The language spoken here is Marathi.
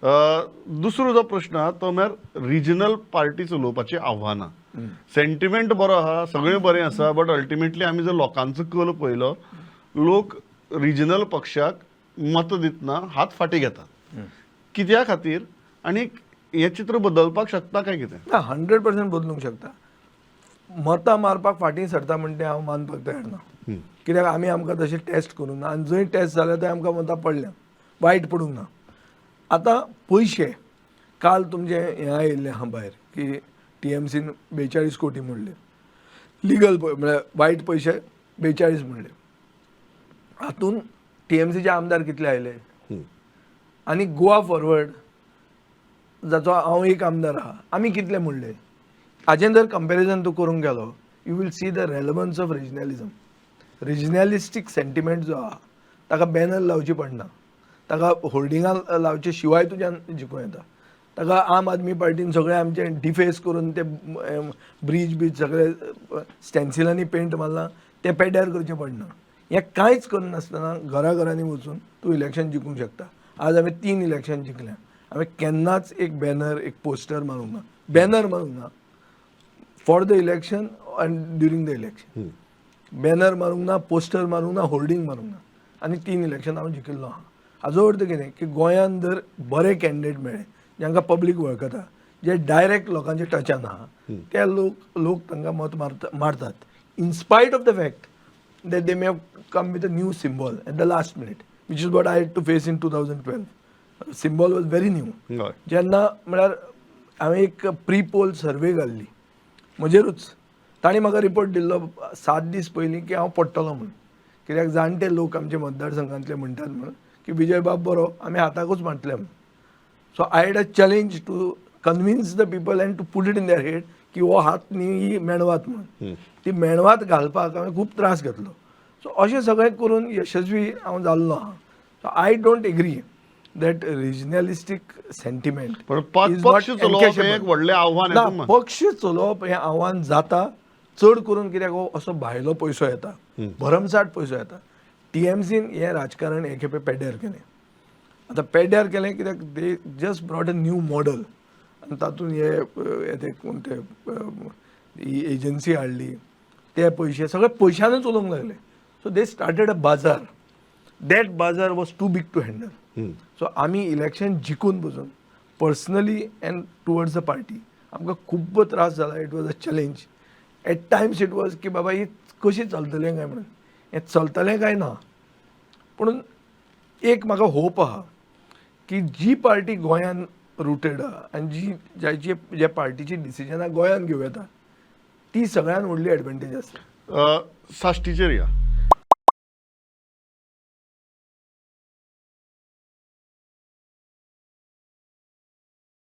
दुसरो जो प्रश्न आहा तो म्हळ्यार रिजनल पार्टी चलोवपाची आव्हानां. सेंटिमेंट बरो आहा, सगळें बरें आसा, बट अल्टिमेटली आमी जर लोकांचो कल पळयलो, लोक रिजनल पक्षाक मत दितना हात फाटी घेतात. कित्या खातीर आनी हें चित्र बदलपाक शकता काय कितें? ना 100% बदलूंक शकता. मतां मारपाक फाटीं सरता म्हणटा हांव मानपाक तयार ना. कित्याक आमी आमकां तशें टेस्ट करूंक ना आनी जंय टेस्ट जालें थंय आमकां मतां पडल्या, वायट पडूंक ना. आतां पयशे काल तुमचें हें आयिल्लें आहा भायर की TMCन 42 कोटी म्हणले, लिगल म्हळ्यार वायट पयशे 42 म्हणले. हातून TMCचे आमदार कितले आयले आनी गोवा फॉरवर्ड जाचो हांव एक आमदार आहा, आमी कितले म्हणले. हाजें जर कंपॅरिजन तूं करूंक गेलो, you will see the relevance of regionalism. Regionalistic sentiment जो आहा ताका बॅनर लावची पडना, ताका होर्डिंगां लावचे शिवाय तुज्यान जिखूं येता. ताका आम आदमी पार्टीन सगळें आमचें डिफेस करून ते ब्रीज सगळे स्टॅन्सिलांनी पेंट मारला, ते पेड्यार करचें पडना. हें कांयच करनासतना घराघरांनी वचून तूं इलेक्शन जिखूंक शकता. आज हांवें 3 इलेक्शन जिखल्या. हांवें केन्नाच एक बॅनर एक पोस्टर मारूंक ना, बॅनर मारूंक ना for the election end during the election. Banner मारूंक ना, पोस्टर मारूंक ना, होर्डिंग मारूंक ना, आनी 3 इलेक्शन हांव जिखिल्लो आहा. हाजो अर्थ कितें की गोंयांत जर बरे कॅन्डिडेट मेळ्ळे जांकां पब्लीक वळखता, जे डायरेक्ट लोकांच्या टचान आहा, ते लोक तांकां मत मारतात. In spite of the fact that they may have come with a new symbol at the last minute, which is what I had to face in 2012. Symbol was very new. जेन्ना म्हळ्यार हांवें एक प्री पोल सर्वे घाल्ली म्हजेरूच, तांणी म्हाका रिपोर्ट दिल्लो 7 दीस पयलीं की हांव पडटलो म्हणून. कित्याक जाणटे लोक आमचे मतदारसंघांतले म्हणटात म्हणून की विजय बाब बरो, आमी हाताकूच मारतले म्हणून. So I had a challenge to convince the people and to put it in their head की हो हात न्ही ही मेणवात म्हणून. ती मेणवात घालपाक हांवें खूब त्रास घेतलो. सो अशें सगळें करून यशस्वी हांव जाल्लो आहा. So I don't agree that regionalistic sentiment पक्ष चलोवप हें एक व्हडलें आव्हान ना. पक्ष चलोवप हें आव्हान जाता चड करून कित्याक हो असो भायलो पयसो येता, भरमसाट पयसो येता. TMCन हें राजकारण हे खेपे पेड्ड्यार केलें. आतां पेड्ड्यार केलें कित्याक they just brought a new model आनी तातूंत हे कोण ते एजन्सी हाडली, ते पयशे सगळे पयशानूच उलोवंक लागले. सो दे स्टार्टेड अ बाजार. That bazaar was too big to handle. So आमी इलेक्शन जिखून पसून personally and towards the party आमकां खूब त्रास जाला. It was a challenge. At times it was की बाबा ही कशी चलतलें काय म्हणून. हें चलतलें काय ना, पूण एक म्हाका होप आहा की जी पार्टी गोंयान रुटेड आहा आनी जे पार्टीची डिसिजनां गोंयान घेवं येता ती सगळ्यान व्हडली एडवांटेज आसा. साश्टीचेर या